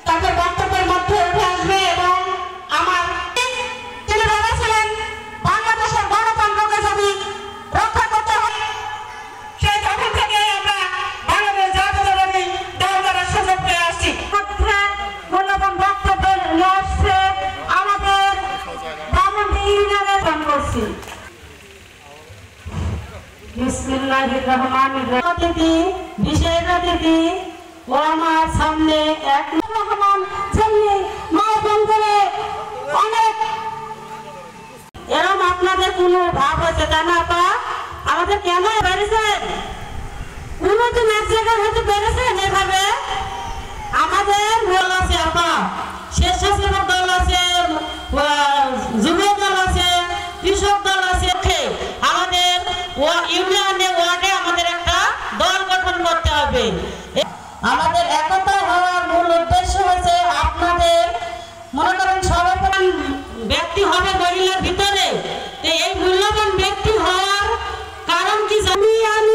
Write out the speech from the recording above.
তাদের বক্তব্যের মধ্যে উঠে আসবে এবং আমার তিনি বলেছিলেন বাংলাদেশের গণতন্ত্রকে যদি রক্ষা করতে হয় সেই তখন থেকে আমরা বাংলাদেশ জাতীয়তাবাদী দল করার সুযোগ পেয়ে আসছি। মূল্যবান বক্তব্য নিয়ে আসছে আমাদের ব্রাহ্মণবাড়িয়া ইউনিয়নের করছি। বিসমিল্লাহির রহমানির রহিম। অতিথি বিশেষ অতিথি ও আমার সামনে এক রহমান যেমনি মায়ের বন্ধুরে অনেক এরকম আপনাদের কোনো ভাব হয়েছে তাই না আপা? আমাদের কেন বেড়েছেন? কোনোদিন এক জায়গায় হয়তো বেড়েছেন এভাবে? আমাদের দল আছে আপা, স্বেচ্ছাসেবক দল আছে, যুব দল আছে, কৃষক দল আছে। আমাদের ইউনিয়নে ওয়ার্ডে আমাদের একটা দল গঠন করতে হবে। আমাদের একতা হওয়ার মূল উদ্দেশ্য হচ্ছে আপনাদের মনে করেন সর্বপ্রথম ব্যক্তি হবে মহিলার ভিতরে, এই মূল্যবান ব্যক্তি হওয়ার কারণ কি জানি আমি